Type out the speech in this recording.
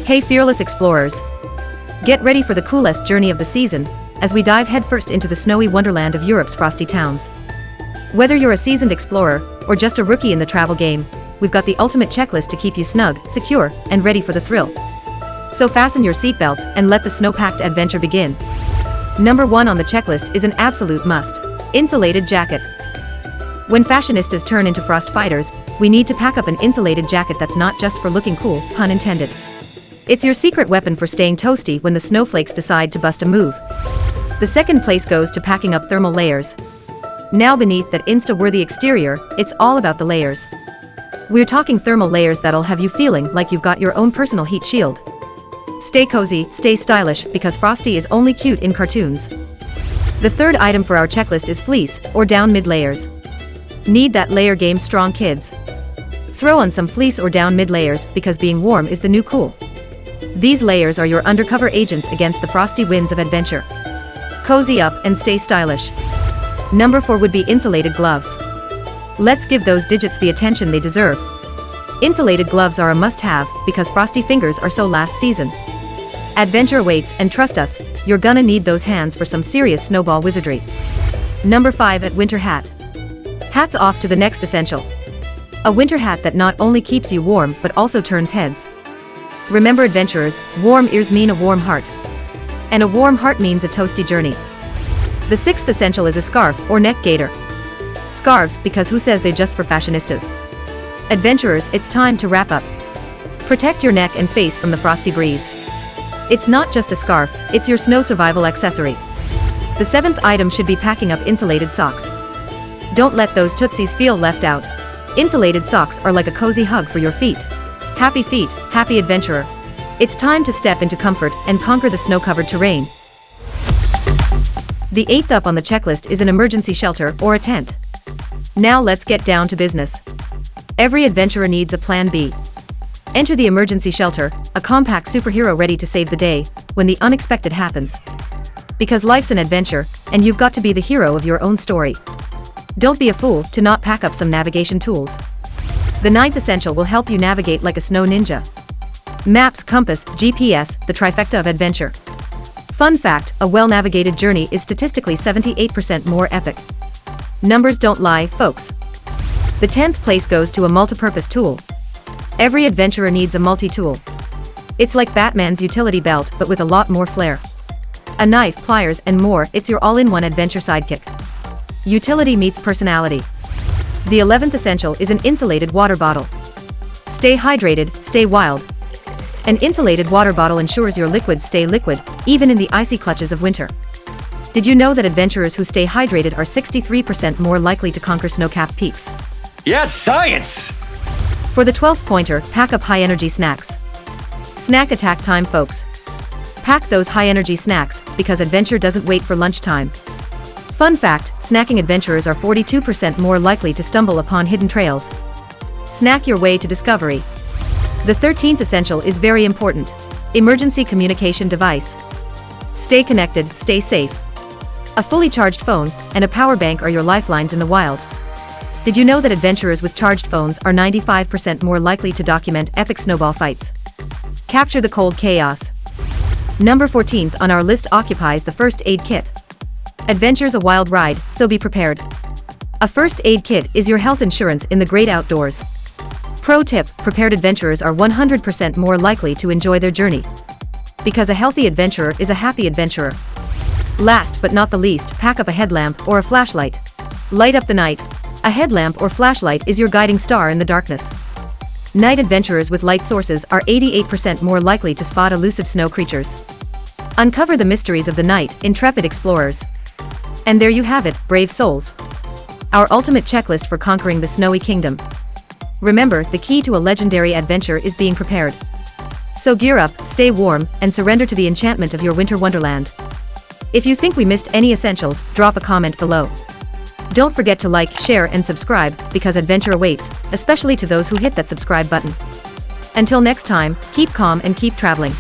Hey fearless explorers! Get ready for the coolest journey of the season, as we dive headfirst into the snowy wonderland of Europe's frosty towns. Whether you're a seasoned explorer, or just a rookie in the travel game, we've got the ultimate checklist to keep you snug, secure, and ready for the thrill. So fasten your seatbelts and let the snow-packed adventure begin. Number 1 on the checklist is an absolute must: insulated jacket. When fashionistas turn into frost fighters, we need to pack up an insulated jacket that's not just for looking cool, pun intended. It's your secret weapon for staying toasty when the snowflakes decide to bust a move. The second place goes to packing up thermal layers. Now beneath that Insta-worthy exterior, it's all about the layers. We're talking thermal layers that'll have you feeling like you've got your own personal heat shield. Stay cozy, stay stylish, because frosty is only cute in cartoons. The third item for our checklist is fleece, or down mid-layers. Need that layer game strong, kids? Throw on some fleece or down mid-layers, because being warm is the new cool. These layers are your undercover agents against the frosty winds of adventure. Cozy up and stay stylish. Number 4 would be insulated gloves. Let's give those digits the attention they deserve. Insulated gloves are a must-have, because frosty fingers are so last season. Adventure awaits, and trust us, you're gonna need those hands for some serious snowball wizardry. Number 5 at winter hat. Hats off to the next essential. A winter hat that not only keeps you warm but also turns heads. Remember adventurers, warm ears mean a warm heart. And a warm heart means a toasty journey. The sixth essential is a scarf or neck gaiter. Scarves, because who says they're just for fashionistas? Adventurers, it's time to wrap up. Protect your neck and face from the frosty breeze. It's not just a scarf, it's your snow survival accessory. The seventh item should be packing up insulated socks. Don't let those tootsies feel left out. Insulated socks are like a cozy hug for your feet. Feet, happy adventurer. It's time to step into comfort and conquer the snow-covered terrain. The eighth up on the checklist is an emergency shelter or a tent. Now let's get down to business. Every adventurer needs a plan B. Enter the emergency shelter, a compact superhero ready to save the day when the unexpected happens. Because life's an adventure, and you've got to be the hero of your own story. Don't be a fool to not pack up some navigation tools. The ninth essential will help you navigate like a snow ninja. Maps, compass, GPS, the trifecta of adventure. Fun fact, a well-navigated journey is statistically 78% more epic. Numbers don't lie, folks. The 10th place goes to a multi-purpose tool. Every adventurer needs a multi-tool. It's like Batman's utility belt, but with a lot more flair. A knife, pliers, and more, it's your all-in-one adventure sidekick. Utility meets personality. The 11th essential is an insulated water bottle. Stay hydrated, stay wild. An insulated water bottle ensures your liquids stay liquid, even in the icy clutches of winter. Did you know that adventurers who stay hydrated are 63% more likely to conquer snow-capped peaks? Yes, science! For the 12th pointer, pack up high-energy snacks. Snack attack time, folks. Pack those high-energy snacks, because adventure doesn't wait for lunchtime. Fun fact, snacking adventurers are 42% more likely to stumble upon hidden trails. Snack your way to discovery. The 13th essential is very important: emergency communication device. Stay connected, stay safe. A fully charged phone and a power bank are your lifelines in the wild. Did you know that adventurers with charged phones are 95% more likely to document epic snowball fights? Capture the cold chaos. Number 14th on our list occupies the first aid kit. Adventure's a wild ride, so be prepared. A first aid kit is your health insurance in the great outdoors. Pro tip, prepared adventurers are 100% more likely to enjoy their journey. Because a healthy adventurer is a happy adventurer. Last but not the least, pack up a headlamp or a flashlight. Light up the night. A headlamp or flashlight is your guiding star in the darkness. Night adventurers with light sources are 88% more likely to spot elusive snow creatures. Uncover the mysteries of the night, intrepid explorers. And there you have it, brave souls. Our ultimate checklist for conquering the snowy kingdom. Remember, the key to a legendary adventure is being prepared. So gear up, stay warm, and surrender to the enchantment of your winter wonderland. If you think we missed any essentials, drop a comment below. Don't forget to like, share, and subscribe, because adventure awaits, especially to those who hit that subscribe button. Until next time, keep calm and keep traveling.